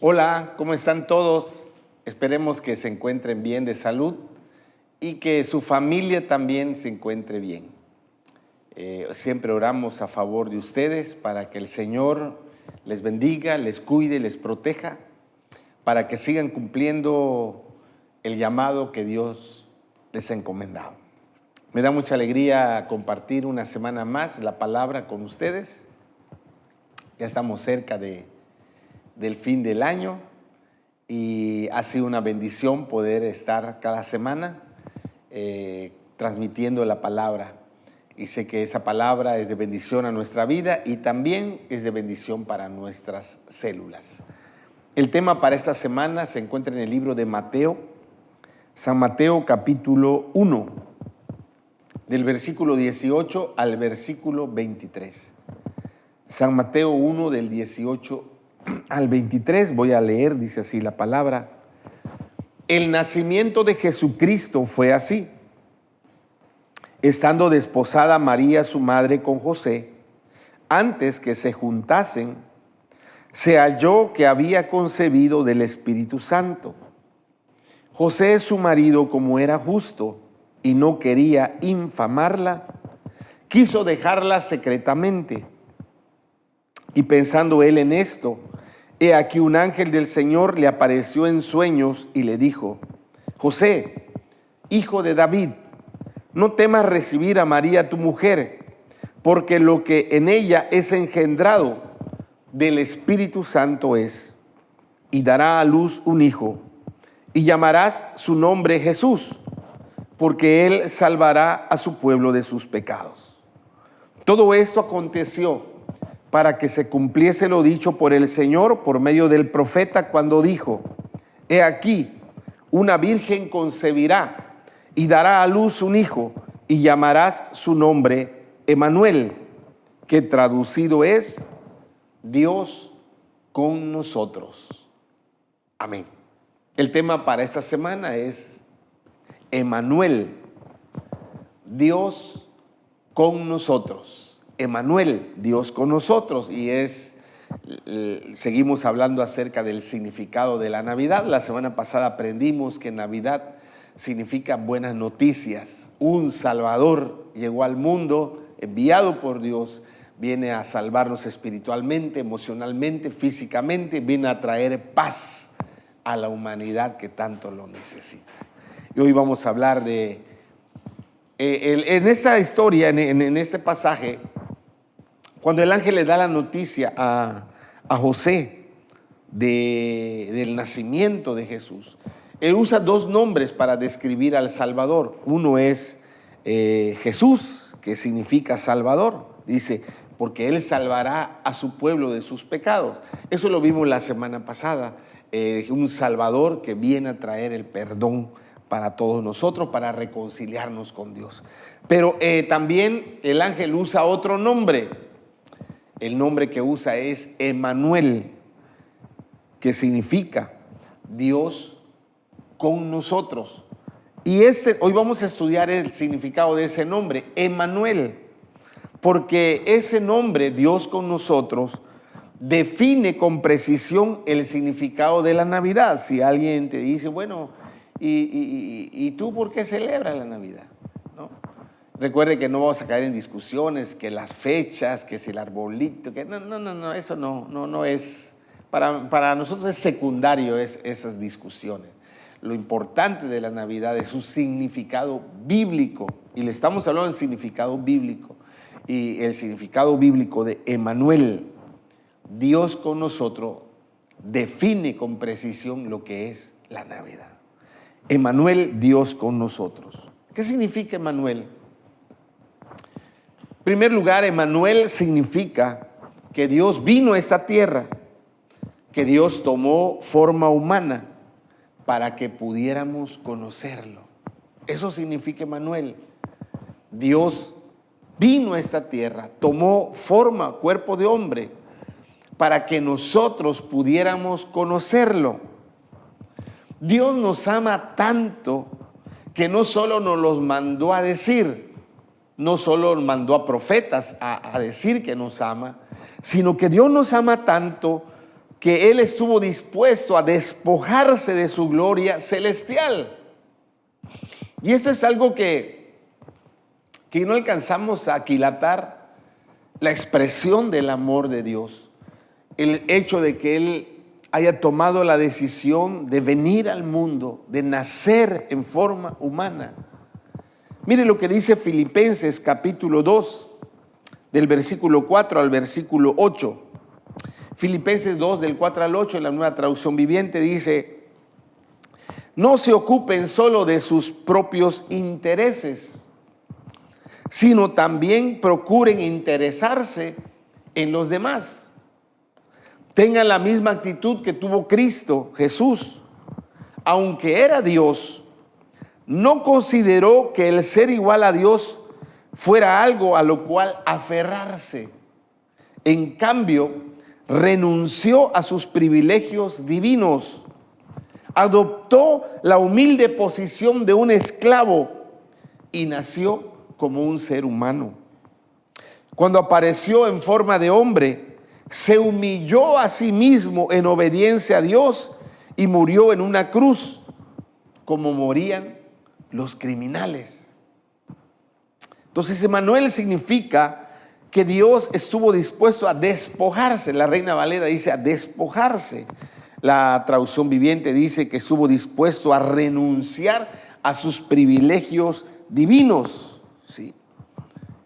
Hola, ¿cómo están todos? Esperemos que se encuentren bien de salud y que su familia también se encuentre bien. Siempre oramos a favor de ustedes para que el Señor les bendiga, les cuide, les proteja, para que sigan cumpliendo el llamado que Dios les ha encomendado. Me da mucha alegría compartir una semana más la palabra con ustedes. Ya estamos cerca del fin del año y ha sido una bendición poder estar cada semana transmitiendo la palabra. Y sé que esa palabra es de bendición a nuestra vida y también es de bendición para nuestras células. El tema para esta semana se encuentra en el libro de Mateo, San Mateo capítulo 1, del versículo 18 al versículo 23. San Mateo 1 del 18 al 23, voy a leer, dice así la palabra. El nacimiento de Jesucristo fue así. Estando desposada María, su madre, con José, antes que se juntasen, se halló que había concebido del Espíritu Santo. José, su marido, como era justo y no quería infamarla, quiso dejarla secretamente. Y pensando él en esto, he aquí un ángel del Señor le apareció en sueños y le dijo: José, hijo de David, no temas recibir a María tu mujer, porque lo que en ella es engendrado del Espíritu Santo es, y dará a luz un hijo, y llamarás su nombre Jesús, porque él salvará a su pueblo de sus pecados. Todo esto aconteció para que se cumpliese lo dicho por el Señor por medio del profeta cuando dijo: he aquí, una virgen concebirá y dará a luz un hijo, y llamarás su nombre Emmanuel, que traducido es Dios con nosotros. Amén. El tema para esta semana es Emmanuel, Dios con nosotros. Emmanuel, Dios con nosotros, y seguimos hablando acerca del significado de la Navidad. La semana pasada aprendimos que Navidad significa buenas noticias. Un Salvador llegó al mundo, enviado por Dios, viene a salvarnos espiritualmente, emocionalmente, físicamente, viene a traer paz a la humanidad que tanto lo necesita. Y hoy vamos a hablar de, en esa historia, en este pasaje, cuando el ángel le da la noticia a José del nacimiento de Jesús, él usa dos nombres para describir al Salvador. Uno es Jesús, que significa Salvador. Dice, porque Él salvará a su pueblo de sus pecados. Eso lo vimos la semana pasada. Un Salvador que viene a traer el perdón para todos nosotros, para reconciliarnos con Dios. Pero también el ángel usa otro nombre. El nombre que usa es Emmanuel, que significa Dios con nosotros. Y hoy vamos a estudiar el significado de ese nombre, Emmanuel, porque ese nombre, Dios con nosotros, define con precisión el significado de la Navidad. Si alguien te dice, bueno, ¿y tú por qué celebras la Navidad? ¿No? Recuerde que no vamos a caer en discusiones, que las fechas, que si el arbolito, que no, eso no es, para nosotros es secundario esas discusiones. Lo importante de la Navidad es su significado bíblico, y le estamos hablando del significado bíblico, y el significado bíblico de Emmanuel, Dios con nosotros, define con precisión lo que es la Navidad. Emmanuel, Dios con nosotros. ¿Qué significa Emmanuel? En primer lugar, Emmanuel significa que Dios vino a esta tierra, que Dios tomó forma humana para que pudiéramos conocerlo. Eso significa Emmanuel. Dios vino a esta tierra, tomó forma, cuerpo de hombre, para que nosotros pudiéramos conocerlo. Dios nos ama tanto que no solo nos los mandó a decir, no solo mandó a profetas a decir que nos ama, sino que Dios nos ama tanto que Él estuvo dispuesto a despojarse de su gloria celestial. Y esto es algo que no alcanzamos a aquilatar, la expresión del amor de Dios. El hecho de que Él haya tomado la decisión de venir al mundo, de nacer en forma humana. Mire lo que dice Filipenses capítulo 2, del versículo 4 al versículo 8. Filipenses 2, del 4 al 8, en la Nueva Traducción Viviente, dice: no se ocupen solo de sus propios intereses, sino también procuren interesarse en los demás. Tengan la misma actitud que tuvo Cristo Jesús. Aunque era Dios, no consideró que el ser igual a Dios fuera algo a lo cual aferrarse. En cambio, renunció a sus privilegios divinos. Adoptó la humilde posición de un esclavo y nació como un ser humano. Cuando apareció en forma de hombre, se humilló a sí mismo en obediencia a Dios y murió en una cruz, como morían los criminales. Entonces, Emmanuel significa que Dios estuvo dispuesto a despojarse. La Reina Valera dice a despojarse. La Traducción Viviente dice que estuvo dispuesto a renunciar a sus privilegios divinos. ¿Sí?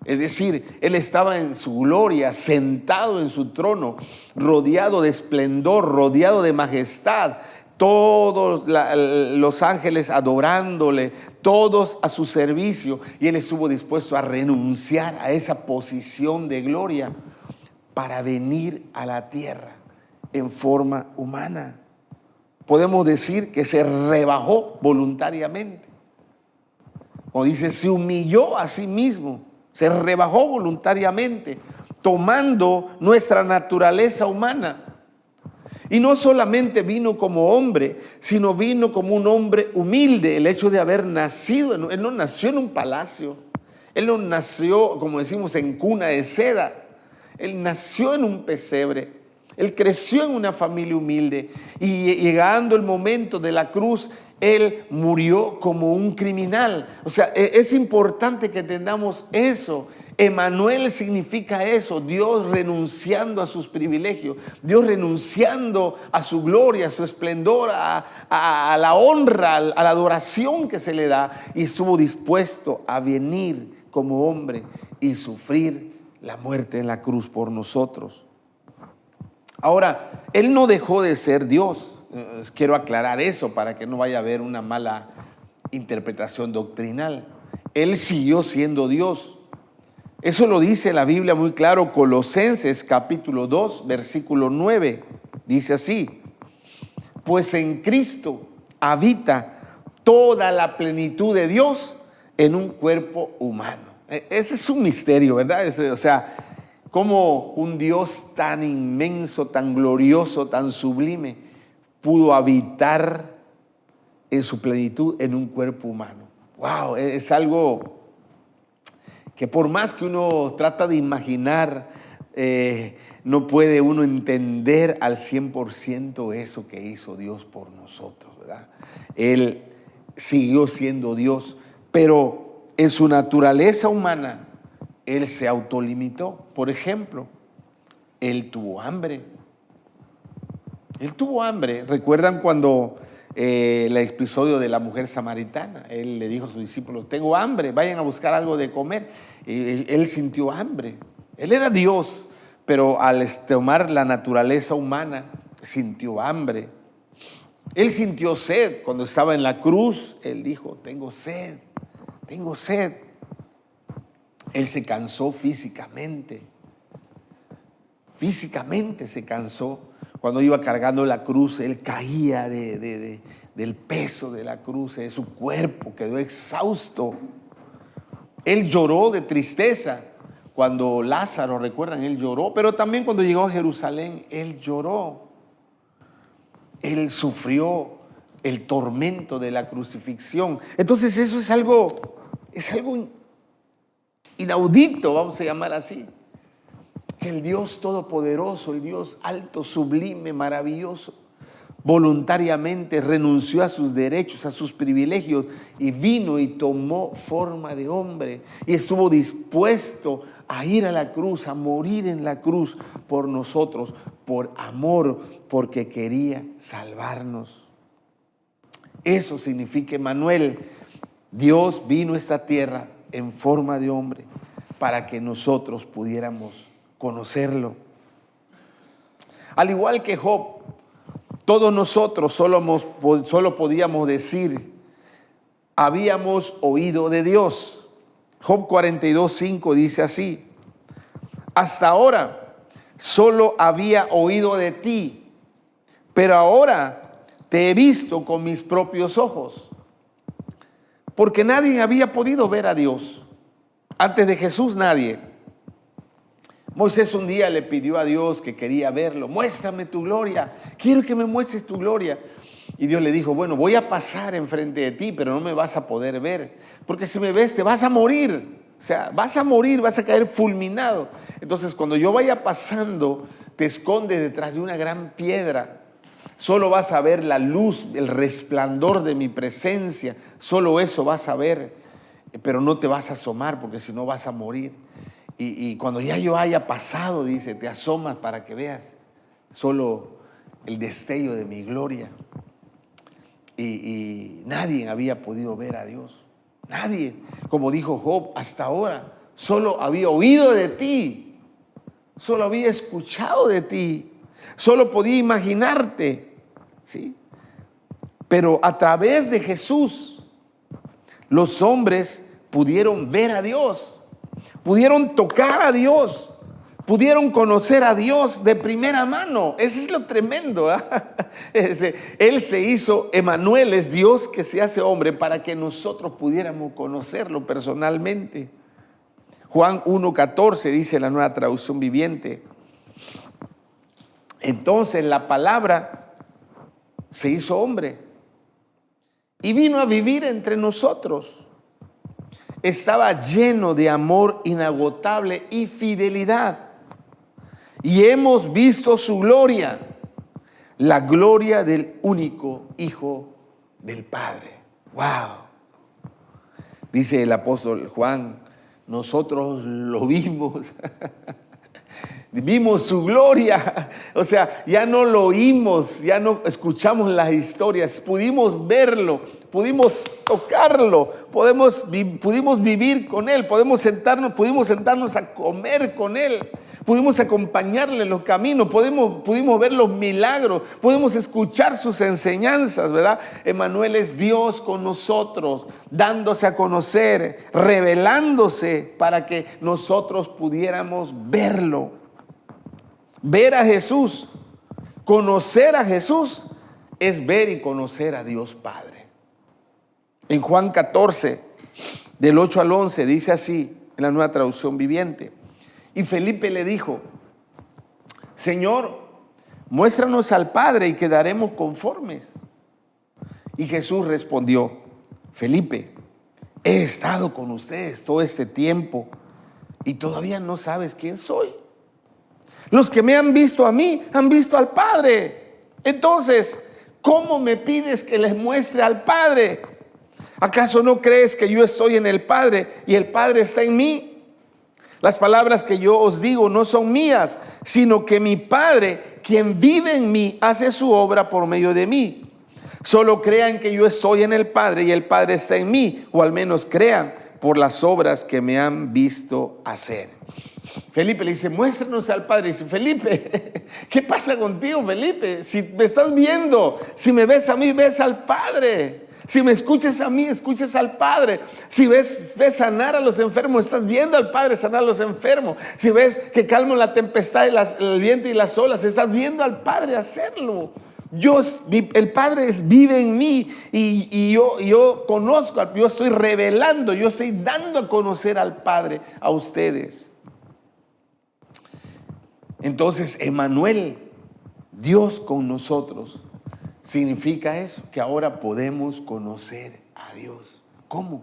Es decir, Él estaba en su gloria, sentado en su trono, rodeado de esplendor, rodeado de majestad, todos los ángeles adorándole, todos a su servicio, y Él estuvo dispuesto a renunciar a esa posición de gloria para venir a la tierra en forma humana. Podemos decir que se rebajó voluntariamente. Como dice, se humilló a sí mismo, se rebajó voluntariamente, tomando nuestra naturaleza humana. Y no solamente vino como hombre, sino vino como un hombre humilde. El hecho de haber nacido, Él no nació en un palacio, Él no nació, como decimos, en cuna de seda. Él nació en un pesebre. Él creció en una familia humilde y llegando el momento de la cruz, Él murió como un criminal. O sea, es importante que entendamos eso. Emmanuel significa eso, Dios renunciando a sus privilegios, Dios renunciando a su gloria, a su esplendor, a la honra, a la adoración que se le da, y estuvo dispuesto a venir como hombre y sufrir la muerte en la cruz por nosotros. Ahora, Él no dejó de ser Dios. Quiero aclarar eso para que no vaya a haber una mala interpretación doctrinal. Él siguió siendo Dios. Eso lo dice la Biblia muy claro, Colosenses capítulo 2, versículo 9. Dice así: pues en Cristo habita toda la plenitud de Dios en un cuerpo humano. Ese es un misterio, ¿verdad? O sea, cómo un Dios tan inmenso, tan glorioso, tan sublime, pudo habitar en su plenitud en un cuerpo humano. ¡Wow! Es algo que por más que uno trata de imaginar, no puede uno entender al 100% eso que hizo Dios por nosotros, ¿verdad? Él siguió siendo Dios, pero en su naturaleza humana, Él se autolimitó. Por ejemplo, Él tuvo hambre. Él tuvo hambre. ¿Recuerdan cuando el episodio de la mujer samaritana? Él le dijo a sus discípulos: tengo hambre, vayan a buscar algo de comer. Él sintió hambre. Él era Dios, pero al tomar la naturaleza humana, sintió hambre. Él sintió sed. Cuando estaba en la cruz, Él dijo: tengo sed, tengo sed. Él se cansó físicamente. Físicamente se cansó. Cuando iba cargando la cruz, Él caía del peso de la cruz. Su cuerpo quedó exhausto. Él lloró de tristeza. Cuando Lázaro, recuerdan, Él lloró. Pero también cuando llegó a Jerusalén, Él lloró. Él sufrió el tormento de la crucifixión. Entonces eso es algo inaudito, vamos a llamar así. que el Dios todopoderoso, el Dios alto, sublime, maravilloso, voluntariamente renunció a sus derechos, a sus privilegios y vino y tomó forma de hombre y estuvo dispuesto a ir a la cruz, a morir en la cruz por nosotros, por amor, porque quería salvarnos. Eso significa Emmanuel. Dios vino a esta tierra en forma de hombre para que nosotros pudiéramos conocerlo. Al igual que Job, todos nosotros solo podíamos decir, habíamos oído de Dios. Job 42:5 dice así: hasta ahora solo había oído de ti, pero ahora te he visto con mis propios ojos. Porque nadie había podido ver a Dios. Antes de Jesús nadie. Moisés un día le pidió a Dios que quería verlo. Muéstrame tu gloria. Quiero que me muestres tu gloria. Y Dios le dijo, bueno, voy a pasar enfrente de ti, pero no me vas a poder ver. Porque si me ves te vas a morir. O sea, vas a morir, vas a caer fulminado. Entonces cuando yo vaya pasando, te escondes detrás de una gran piedra. Solo vas a ver la luz, el resplandor de mi presencia. Solo eso vas a ver, pero no te vas a asomar porque si no vas a morir. Y cuando ya yo haya pasado, dice, te asomas para que veas solo el destello de mi gloria. Y nadie había podido ver a Dios. Nadie. Como dijo Job, hasta ahora solo había oído de ti. Solo había escuchado de ti. Solo podía imaginarte. ¿Sí? Pero a través de Jesús, los hombres pudieron ver a Dios, pudieron tocar a Dios, pudieron conocer a Dios de primera mano. Eso es lo tremendo, ¿eh? Él se hizo, Emmanuel es Dios que se hace hombre para que nosotros pudiéramos conocerlo personalmente. Juan 1:14 dice la Nueva Traducción Viviente. Entonces la palabra se hizo hombre y vino a vivir entre nosotros. Estaba lleno de amor inagotable y fidelidad. Y hemos visto su gloria, la gloria del único Hijo del Padre. ¡Wow! Dice el apóstol Juan, nosotros lo vimos. Vimos su gloria, o sea, ya no lo oímos, ya no escuchamos las historias, pudimos verlo, pudimos tocarlo, pudimos vivir con Él, pudimos sentarnos a comer con Él, pudimos acompañarle en los caminos, pudimos ver los milagros, pudimos escuchar sus enseñanzas, ¿verdad? Emmanuel es Dios con nosotros, dándose a conocer, revelándose para que nosotros pudiéramos verlo. Ver a Jesús, conocer a Jesús, es ver y conocer a Dios Padre. En Juan 14, del 8 al 11, dice así, en la Nueva Traducción Viviente. Y Felipe le dijo, Señor, muéstranos al Padre y quedaremos conformes. Y Jesús respondió, Felipe, he estado con ustedes todo este tiempo y todavía no sabes quién soy. Los que me han visto a mí, han visto al Padre. Entonces, ¿cómo me pides que les muestre al Padre? ¿Acaso no crees que yo estoy en el Padre y el Padre está en mí? Las palabras que yo os digo no son mías, sino que mi Padre, quien vive en mí, hace su obra por medio de mí. Solo crean que yo estoy en el Padre y el Padre está en mí, o al menos crean por las obras que me han visto hacer. Felipe le dice, muéstranos al Padre. Dice, Felipe, ¿qué pasa contigo, Felipe? Si me estás viendo, si me ves a mí, ves al Padre. Si me escuchas a mí, escuchas al Padre. Si ves sanar a los enfermos, estás viendo al Padre sanar a los enfermos. Si ves que calmo la tempestad, el viento y las olas, estás viendo al Padre hacerlo. El Padre vive en mí y yo conozco, yo estoy revelando, yo estoy dando a conocer al Padre a ustedes. Entonces, Emmanuel, Dios con nosotros, significa eso, que ahora podemos conocer a Dios. ¿Cómo?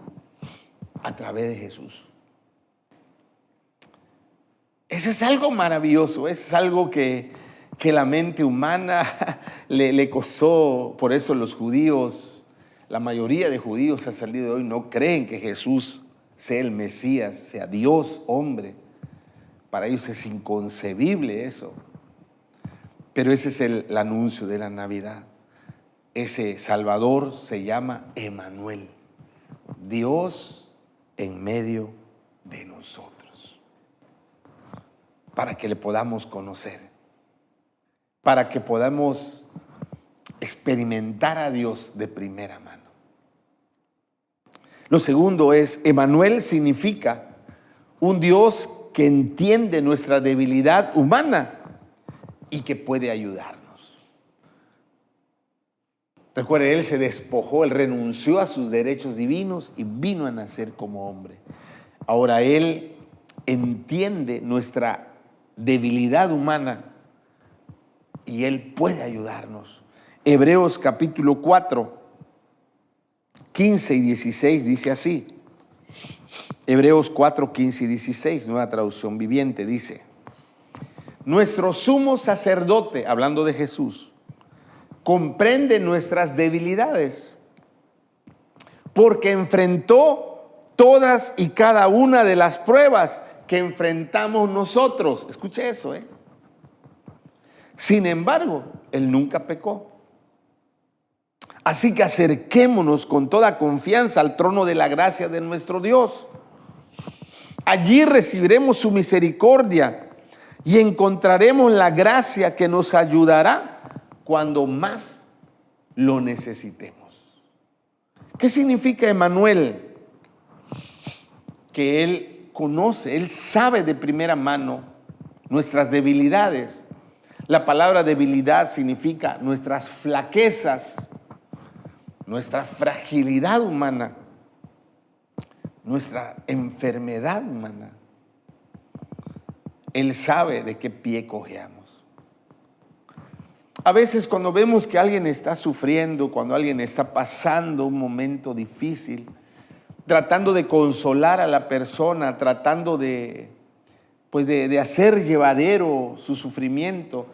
A través de Jesús. Eso es algo maravilloso, es algo que la mente humana le costó. Por eso los judíos, la mayoría de judíos hasta el día de hoy no creen que Jesús sea el Mesías, sea Dios hombre. Para ellos es inconcebible eso. Pero ese es el anuncio de la Navidad. Ese Salvador se llama Emmanuel, Dios en medio de nosotros, para que le podamos conocer, para que podamos experimentar a Dios de primera mano. Lo segundo es, Emmanuel significa un Dios que entiende nuestra debilidad humana y que puede ayudarnos. Recuerde, Él se despojó, Él renunció a sus derechos divinos y vino a nacer como hombre. Ahora Él entiende nuestra debilidad humana y Él puede ayudarnos. Hebreos capítulo 4, 15 y 16 dice así. Hebreos 4, 15 y 16, Nueva Traducción Viviente, dice: nuestro sumo sacerdote, hablando de Jesús, comprende nuestras debilidades, porque enfrentó todas y cada una de las pruebas que enfrentamos nosotros. Escuche eso, Sin embargo, Él nunca pecó. Así que acerquémonos con toda confianza al trono de la gracia de nuestro Dios. Allí recibiremos su misericordia y encontraremos la gracia que nos ayudará cuando más lo necesitemos. ¿Qué significa Emmanuel? Que Él conoce, Él sabe de primera mano nuestras debilidades. La palabra debilidad significa nuestras flaquezas, nuestra fragilidad humana, nuestra enfermedad humana. Él sabe de qué pie cojeamos. A veces cuando vemos que alguien está sufriendo, cuando alguien está pasando un momento difícil, tratando de consolar a la persona, tratando de hacer llevadero su sufrimiento,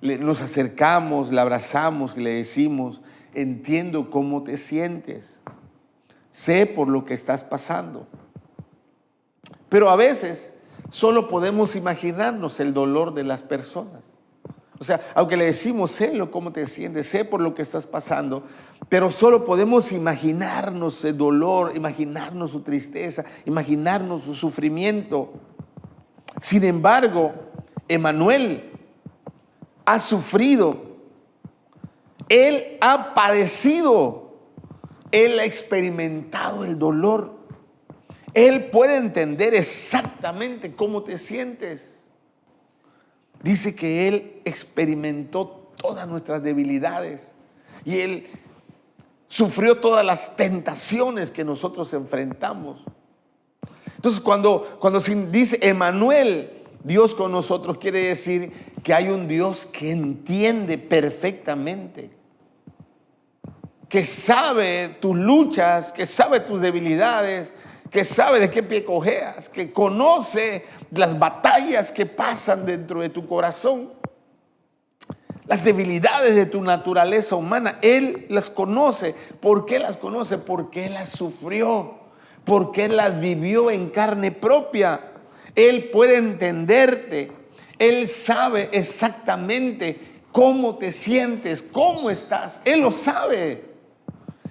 nos acercamos, le abrazamos y le decimos: entiendo cómo te sientes, sé por lo que estás pasando. Pero a veces solo podemos imaginarnos el dolor de las personas. O sea, aunque le decimos: sé cómo te sientes, sé por lo que estás pasando, pero solo podemos imaginarnos el dolor, imaginarnos su tristeza, imaginarnos su sufrimiento. Sin embargo, Emmanuel ha sufrido, Él ha padecido, Él ha experimentado el dolor. Él puede entender exactamente cómo te sientes. Dice que Él experimentó todas nuestras debilidades y Él sufrió todas las tentaciones que nosotros enfrentamos. Entonces, cuando dice Emmanuel, Dios con nosotros, quiere decir que hay un Dios que entiende perfectamente, que sabe tus luchas, que sabe tus debilidades, que sabe de qué pie cojeas, que conoce las batallas que pasan dentro de tu corazón, las debilidades de tu naturaleza humana. Él las conoce. ¿Por qué las conoce? Porque Él las sufrió, porque Él las vivió en carne propia. Él puede entenderte. Él sabe exactamente cómo te sientes, cómo estás. Él lo sabe.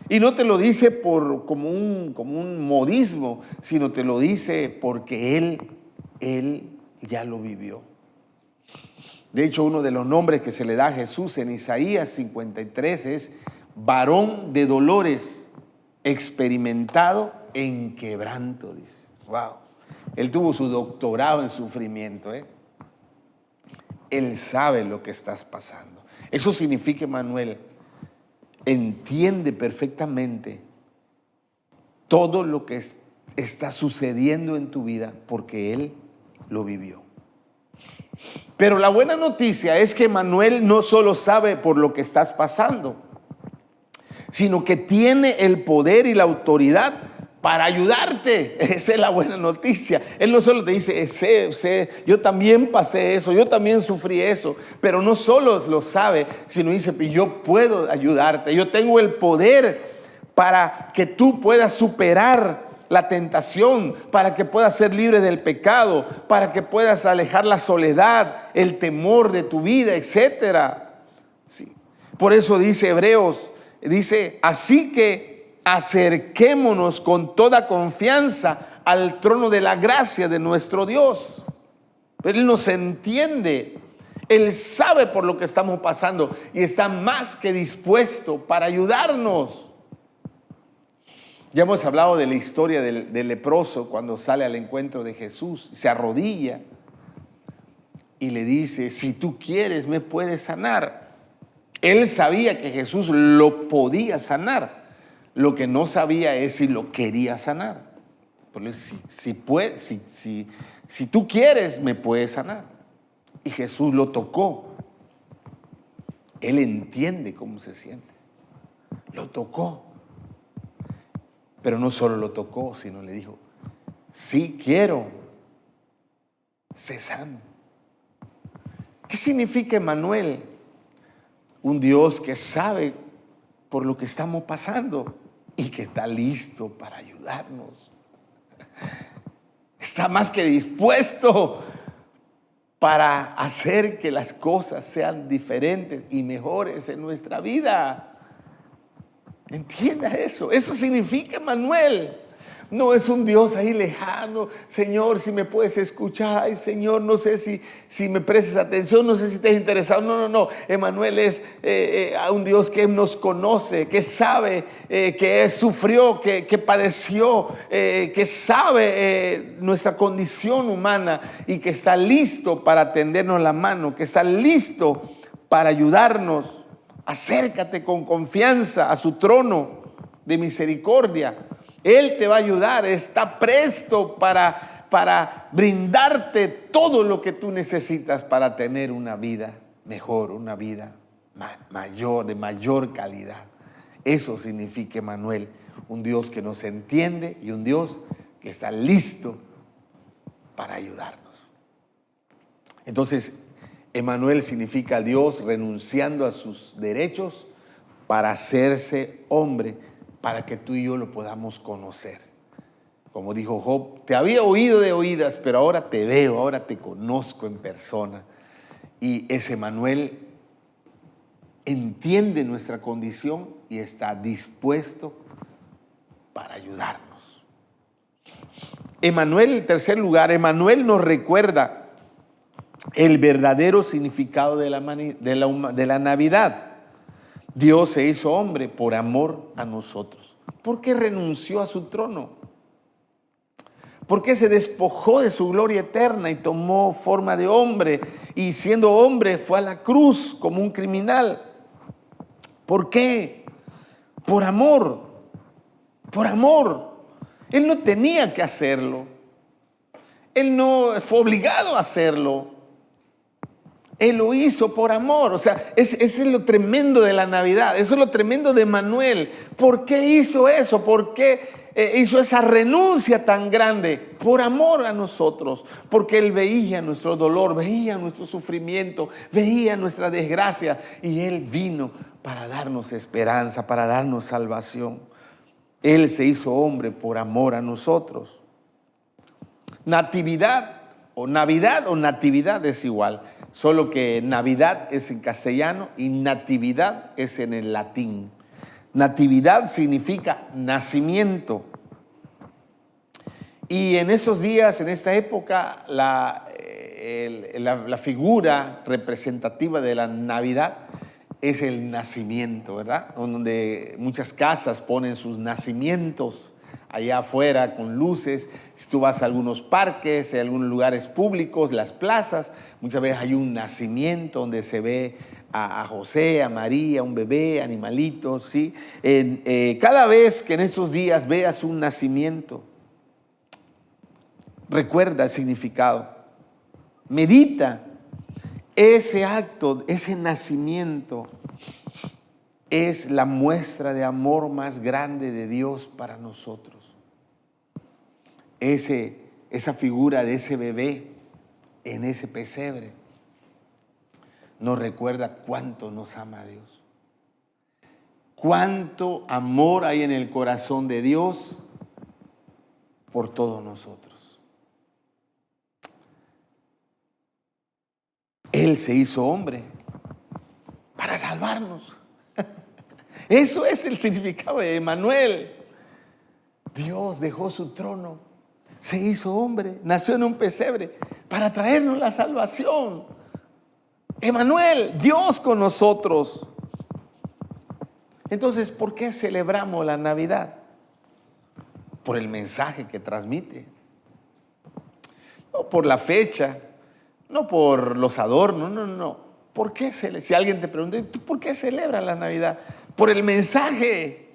Y no te lo dice como un modismo, sino te lo dice porque Él ya lo vivió. De hecho, uno de los nombres que se le da a Jesús en Isaías 53 es varón de dolores, experimentado en quebranto, dice. Wow. Él tuvo su doctorado en sufrimiento, Él sabe lo que estás pasando. Eso significa, Emmanuel, entiende perfectamente todo lo que está sucediendo en tu vida porque Él lo vivió. Pero la buena noticia es que Emmanuel no solo sabe por lo que estás pasando, sino que tiene el poder y la autoridad para ayudarte. Esa es la buena noticia. Él no solo te dice, sé, yo también pasé eso, yo también sufrí eso, pero no solo lo sabe, sino dice, yo puedo ayudarte, yo tengo el poder para que tú puedas superar la tentación, para que puedas ser libre del pecado, para que puedas alejar la soledad, el temor de tu vida, etcétera. Sí. Por eso dice Hebreos, dice, así que acerquémonos con toda confianza al trono de la gracia de nuestro Dios. Él nos entiende, Él sabe por lo que estamos pasando y está más que dispuesto para ayudarnos. Ya hemos hablado de la historia del leproso cuando sale al encuentro de Jesús, se arrodilla y le dice, si tú quieres me puedes sanar. Él sabía que Jesús lo podía sanar. Lo que no sabía es si lo quería sanar. Pero si tú quieres, me puedes sanar. Y Jesús lo tocó. Él entiende cómo se siente. Lo tocó. Pero no solo lo tocó, sino le dijo, sí quiero, sé sano. ¿Qué significa Emmanuel? Un Dios que sabe por lo que estamos pasando y que está listo para ayudarnos. Está más que dispuesto para hacer que las cosas sean diferentes y mejores en nuestra vida. Entienda eso. Eso significa Emmanuel. No es un Dios ahí lejano. Señor, si me puedes escuchar. Ay, Señor, no sé si me prestes atención. No sé si estás interesado. No. Emmanuel es un Dios que nos conoce, que sabe, que sufrió, que padeció, que sabe nuestra condición humana y que está listo para tendernos la mano, que está listo para ayudarnos. Acércate con confianza a su trono de misericordia. Él te va a ayudar, está presto para brindarte todo lo que tú necesitas para tener una vida mejor, una vida mayor, de mayor calidad. Eso significa Emmanuel, un Dios que nos entiende y un Dios que está listo para ayudarnos. Entonces, Emmanuel significa Dios renunciando a sus derechos para hacerse hombre, para que tú y yo lo podamos conocer. Como dijo Job, te había oído de oídas, pero ahora te veo, ahora te conozco en persona. Y ese Emmanuel entiende nuestra condición y está dispuesto para ayudarnos. Emmanuel, en tercer lugar, Emmanuel nos recuerda el verdadero significado de la Navidad. Dios se hizo hombre por amor a nosotros. ¿Por qué renunció a su trono? ¿Por qué se despojó de su gloria eterna y tomó forma de hombre? Y siendo hombre fue a la cruz como un criminal. ¿Por qué? Por amor. Por amor. Él no tenía que hacerlo. Él no fue obligado a hacerlo. Él lo hizo por amor. O sea, ese es lo tremendo de la Navidad. Eso es lo tremendo de Emmanuel. ¿Por qué hizo eso? ¿Por qué hizo esa renuncia tan grande? Por amor a nosotros. Porque Él veía nuestro dolor, veía nuestro sufrimiento, veía nuestra desgracia. Y Él vino para darnos esperanza, para darnos salvación. Él se hizo hombre por amor a nosotros. Navidad o natividad es igual. Solo que Navidad es en castellano y natividad es en el latín. Natividad significa nacimiento. Y en esos días, en esta época, la figura representativa de la Navidad es el nacimiento, ¿verdad? Donde muchas casas ponen sus nacimientos allá afuera con luces. Si tú vas a algunos parques, a algunos lugares públicos, las plazas, muchas veces hay un nacimiento donde se ve a José, a María, un bebé, animalitos, ¿sí? Cada vez que en estos días veas un nacimiento, recuerda el significado, medita ese acto, ese nacimiento. Es la muestra de amor más grande de Dios para nosotros. esa figura de ese bebé en ese pesebre nos recuerda cuánto nos ama Dios. Cuánto amor hay en el corazón de Dios por todos nosotros. Él se hizo hombre para salvarnos. Eso es el significado de Emmanuel. Dios dejó su trono, se hizo hombre, nació en un pesebre para traernos la salvación. Emmanuel, Dios con nosotros. Entonces, ¿por qué celebramos la Navidad? Por el mensaje que transmite. No por la fecha, no por los adornos, no. ¿Por qué si alguien te pregunta, ¿por qué celebras la Navidad? Por el mensaje,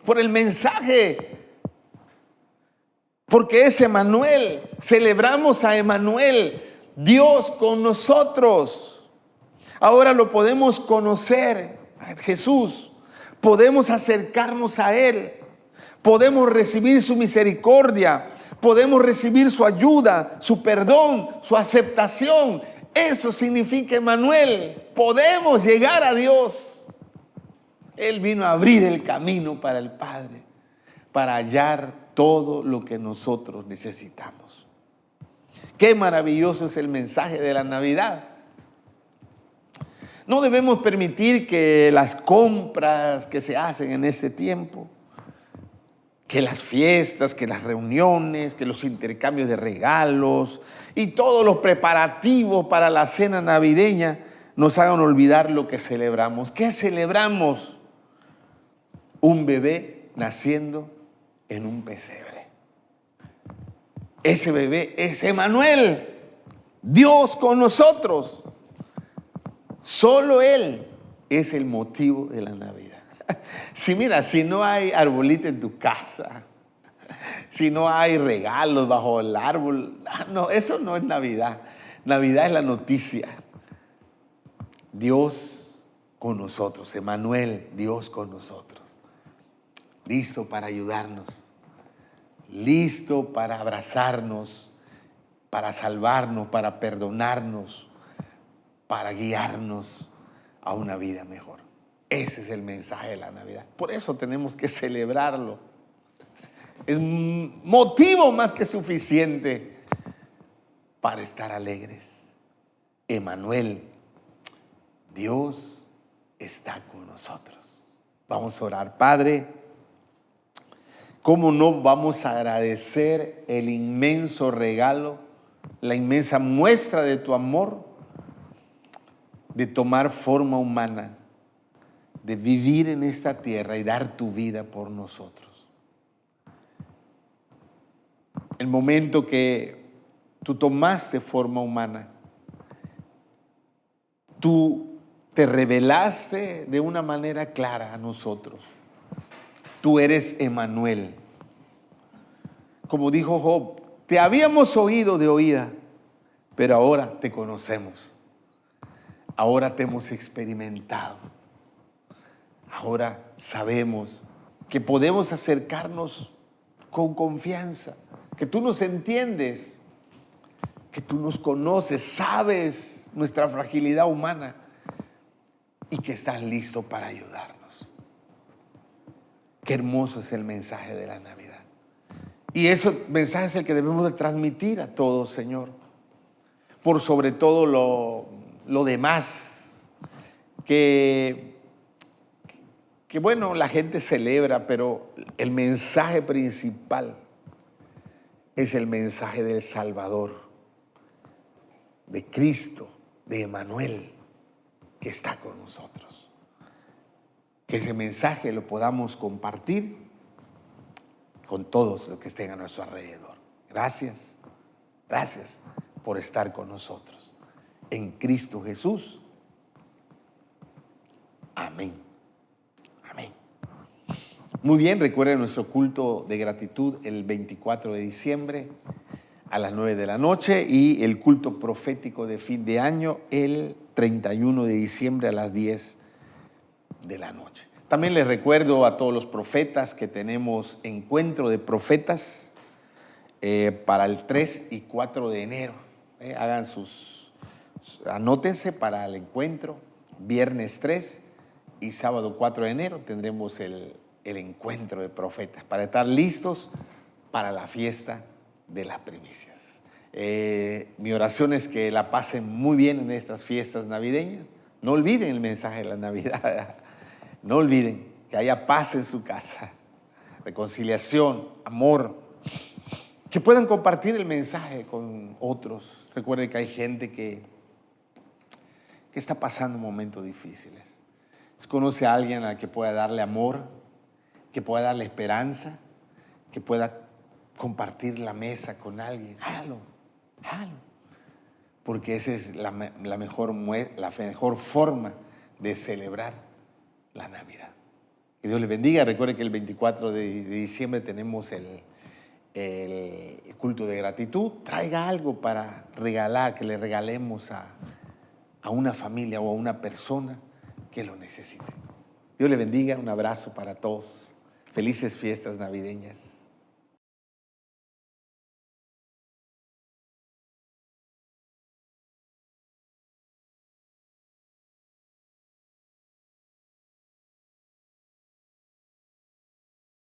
Porque es Emmanuel, celebramos a Emmanuel, Dios con nosotros. Ahora lo podemos conocer, a Jesús. Podemos acercarnos a Él, podemos recibir su misericordia, podemos recibir su ayuda, su perdón, su aceptación. Eso significa Emmanuel, podemos llegar a Dios. Él vino a abrir el camino para el Padre, para hallar todo lo que nosotros necesitamos. Qué maravilloso es el mensaje de la Navidad. No debemos permitir que las compras que se hacen en ese tiempo, que las fiestas, que las reuniones, que los intercambios de regalos y todos los preparativos para la cena navideña nos hagan olvidar lo que celebramos. ¿Qué celebramos? Un bebé naciendo en un pesebre. Ese bebé es Emmanuel, Dios con nosotros. Solo Él es el motivo de la Navidad. Si no hay arbolito en tu casa, si no hay regalos bajo el árbol, no, eso no es Navidad. Navidad es la noticia. Dios con nosotros, Emmanuel, Dios con nosotros. Listo para ayudarnos, listo para abrazarnos, para salvarnos, para perdonarnos, para guiarnos a una vida mejor. Ese es el mensaje de la Navidad. Por eso tenemos que celebrarlo. Es motivo más que suficiente para estar alegres. Emmanuel, Dios está con nosotros. Vamos a orar. Padre, ¿cómo no vamos a agradecer el inmenso regalo, la inmensa muestra de tu amor, de tomar forma humana, de vivir en esta tierra y dar tu vida por nosotros? El momento que tú tomaste forma humana, tú te revelaste de una manera clara a nosotros. Tú eres Emmanuel. Como dijo Job, te habíamos oído de oída, pero ahora te conocemos. Ahora te hemos experimentado. Ahora sabemos que podemos acercarnos con confianza, que tú nos entiendes, que tú nos conoces, sabes nuestra fragilidad humana y que estás listo para ayudarnos. Qué hermoso es el mensaje de la Navidad. Y ese mensaje es el que debemos de transmitir a todos, Señor. Por sobre todo lo demás, que bueno, la gente celebra, pero el mensaje principal es el mensaje del Salvador, de Cristo, de Emmanuel, que está con nosotros. Que ese mensaje lo podamos compartir con todos los que estén a nuestro alrededor. Gracias por estar con nosotros. En Cristo Jesús. Amén. Amén. Muy bien, recuerden nuestro culto de gratitud el 24 de diciembre a las 9 de la noche y el culto profético de fin de año el 31 de diciembre a las 10 de la noche. También les recuerdo a todos los profetas que tenemos encuentro de profetas para el 3 y 4 de enero. Anótense para el encuentro, viernes 3 y sábado 4 de enero tendremos el encuentro de profetas, para estar listos para la fiesta de las primicias. Mi oración es que la pasen muy bien en estas fiestas navideñas. No olviden el mensaje de la Navidad. No olviden que haya paz en su casa, reconciliación, amor, que puedan compartir el mensaje con otros. Recuerden que hay gente que está pasando momentos difíciles. Si conoce a alguien al que pueda darle amor, que pueda darle esperanza, que pueda compartir la mesa con alguien, hágalo. Porque esa es la mejor forma de celebrar la Navidad. Que Dios les bendiga. Recuerden que el 24 de diciembre tenemos el culto de gratitud. Traiga algo para regalar, que le regalemos a una familia o a una persona que lo necesite. Dios les bendiga. Un abrazo para todos. Felices fiestas navideñas.